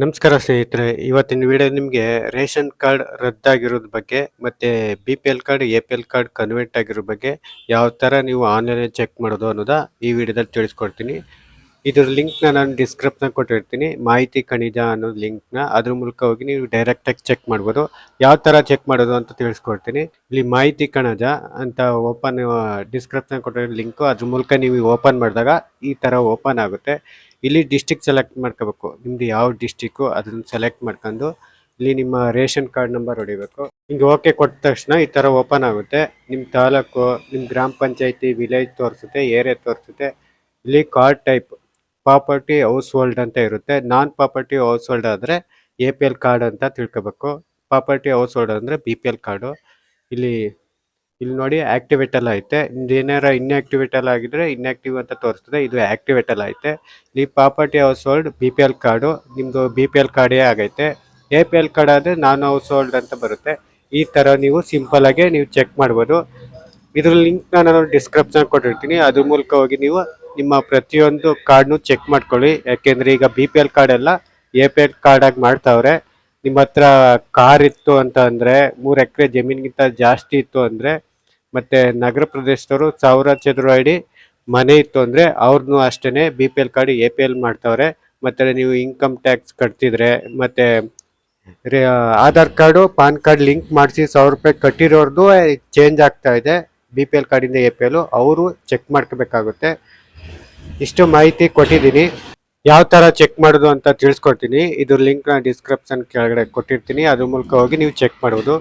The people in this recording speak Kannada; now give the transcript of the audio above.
ನಮಸ್ಕಾರ ಸ್ನೇಹಿತರೆ. ಇವತ್ತಿನ ವಿಡಿಯೋ ನಿಮಗೆ ರೇಷನ್ ಕಾರ್ಡ್ ರದ್ದಾಗಿರೋದ್ರ ಬಗ್ಗೆ ಮತ್ತೆ BPL card, APL card convert ಆಗಿರೋ ಬಗ್ಗೆ ಯಾವ ಥರ ನೀವು ಆನ್ಲೈನಲ್ಲಿ ಚೆಕ್ ಮಾಡೋದು ಅನ್ನೋದ ಈ ವಿಡಿಯೋದಲ್ಲಿ ತಿಳಿಸ್ಕೊಡ್ತೀನಿ. ಇದ್ರ ಲಿಂಕ್ನ ನಾನು ಡಿಸ್ಕ್ರಿಪ್ಷನ್ ಕೊಟ್ಟಿರ್ತೀನಿ. ಮಾಹಿತಿ ಕಣಿಜ ಅನ್ನೋ ಲಿಂಕ್ನ ಅದ್ರ ಮೂಲಕ ಹೋಗಿ ನೀವು ಡೈರೆಕ್ಟಾಗಿ ಚೆಕ್ ಮಾಡ್ಬೋದು. ಯಾವ ಥರ ಚೆಕ್ ಮಾಡೋದು ಅಂತ ತಿಳಿಸ್ಕೊಡ್ತೀನಿ. ಇಲ್ಲಿ ಮಾಹಿತಿ ಕಣಜ ಅಂತ ಓಪನ್ ಡಿಸ್ಕ್ರಿಪ್ಷನ್ ಕೊಟ್ಟಿರೋ ಲಿಂಕು, ಅದ್ರ ಮೂಲಕ ನೀವು ಓಪನ್ ಮಾಡಿದಾಗ ಈ ಥರ ಓಪನ್ ಆಗುತ್ತೆ. ಇಲ್ಲಿ ಡಿಸ್ಟಿಕ್ ಸೆಲೆಕ್ಟ್ ಮಾಡ್ಕೋಬೇಕು. ನಿಮ್ದು ಯಾವ ಡಿಸ್ಟಿಕ್ಕು ಅದನ್ನ ಸೆಲೆಕ್ಟ್ ಮಾಡ್ಕೊಂಡು ಇಲ್ಲಿ ನಿಮ್ಮ ರೇಷನ್ ಕಾರ್ಡ್ ನಂಬರ್ ಹೊಡಿಬೇಕು. ಹಿಂಗೆ ಓಕೆ ಕೊಟ್ಟ ತಕ್ಷಣ ಈ ಥರ ಓಪನ್ ಆಗುತ್ತೆ. ನಿಮ್ಮ ತಾಲೂಕು, ನಿಮ್ಮ ಗ್ರಾಮ ಪಂಚಾಯತಿ, ವಿಲೇಜ್ ತೋರಿಸುತ್ತೆ, ಏರಿಯಾ ತೋರಿಸುತ್ತೆ. ಇಲ್ಲಿ card type property house hold ಅಂತ ಇರುತ್ತೆ. ನಾನ್ ಪ್ರಾಪರ್ಟಿ ಹೌಸ್ ಹೋಲ್ಡ್ ಆದರೆ ಎ.ಪಿ.ಎಲ್ ಕಾರ್ಡ್ ಅಂತ ತಿಳ್ಕೊಬೇಕು. ಪ್ರಾಪರ್ಟಿ ಹೌಸ್ ಹೋಲ್ಡ್ ಅಂದರೆ ಬಿ.ಪಿ.ಎಲ್ ಕಾರ್ಡು. ಇಲ್ಲಿ ಇಲ್ಲಿ ನೋಡಿ ಆಕ್ಟಿವೇಟಲ್ ಐತೆ. ನಿಮ್ದು ಏನಾರ ಇನ್ಆಕ್ಟಿವೇಟಲ್ ಆಗಿದ್ರೆ ಇನ್ಆಕ್ಟಿವ್ ಅಂತ ತೋರಿಸ್ತದೆ. ಇದು ಆಕ್ಟಿವೇಟಲ್ ಐತೆ. ಈ property house hold BPL card ನಿಮ್ಮದು ಬಿ.ಪಿ.ಎಲ್ ಕಾರ್ಡೇ ಆಗೈತೆ. ಎ.ಪಿ.ಎಲ್ ಕಾರ್ಡ್ ಆದರೆ ನಾನ್ ಹೌಸ್ ಹೋಲ್ಡ್ ಅಂತ ಬರುತ್ತೆ. ಈ ಥರ ನೀವು ಸಿಂಪಲ್ ಆಗಿ ನೀವು ಚೆಕ್ ಮಾಡ್ಬೋದು. ಇದ್ರ ಲಿಂಕ್ನ ನಾನು ಡಿಸ್ಕ್ರಿಪ್ಷನ್ ಕೊಟ್ಟಿರ್ತೀನಿ. ಅದ್ರ ಮೂಲಕ ಹೋಗಿ ನೀವು ನಿಮ್ಮ ಪ್ರತಿಯೊಂದು ಕಾರ್ಡ್ನು ಚೆಕ್ ಮಾಡ್ಕೊಳ್ಳಿ. ಯಾಕೆಂದರೆ ಈಗ ಬಿ.ಪಿ.ಎಲ್ ಕಾರ್ಡ್ ಎಲ್ಲ ಎ.ಪಿ.ಎಲ್ ಕಾರ್ಡ್ ಆಗಿ ಮಾಡ್ತಾವ್ರೆ. ನಿಮ್ಮ ಹತ್ರ ಕಾರ್ ಇತ್ತು ಅಂತ ಅಂದರೆ, 3 ಎಕರೆ ಜಮೀನಿಗಿಂತ ಜಾಸ್ತಿ ಇತ್ತು ಅಂದರೆ, ಮತ್ತು ನಗರ ಪ್ರದೇಶದವರು 1000 ಚದುರ ಅಡಿ ಮನೆ ಇತ್ತು ಅಂದರೆ ಅವ್ರನ್ನೂ ಅಷ್ಟೇ ಬಿ.ಪಿ.ಎಲ್ ಕಾರ್ಡ್ ಎ.ಪಿ.ಎಲ್ ಮಾಡ್ತಾವ್ರೆ. ಮತ್ತು ನೀವು ಇನ್ಕಮ್ ಟ್ಯಾಕ್ಸ್ ಕಟ್ತಿದ್ರೆ ಮತ್ತು Aadhaar card PAN card link ಮಾಡಿಸಿ 1000 ರೂಪಾಯಿ ಕಟ್ಟಿರೋರ್ದು ಚೇಂಜ್ ಆಗ್ತಾ ಇದೆ ಬಿ.ಪಿ.ಎಲ್ ಕಾರ್ಡಿಂದ ಎ.ಪಿ.ಎಲ್. ಅವರು ಚೆಕ್ ಮಾಡ್ಕೋಬೇಕಾಗುತ್ತೆ. ಇಷ್ಟು ಮಾಹಿತಿ ಕೊಟ್ಟಿದ್ದೀನಿ. ಯಾವ ಥರ ಚೆಕ್ ಮಾಡೋದು ಅಂತ ತಿಳಿಸ್ಕೊಡ್ತೀನಿ. ಇದ್ರ ಲಿಂಕ್ನ ಡಿಸ್ಕ್ರಿಪ್ಷನ್ ಕೆಳಗಡೆ ಕೊಟ್ಟಿರ್ತೀನಿ. ಅದ್ರ ಮೂಲಕ ಹೋಗಿ ನೀವು ಚೆಕ್ ಮಾಡೋದು.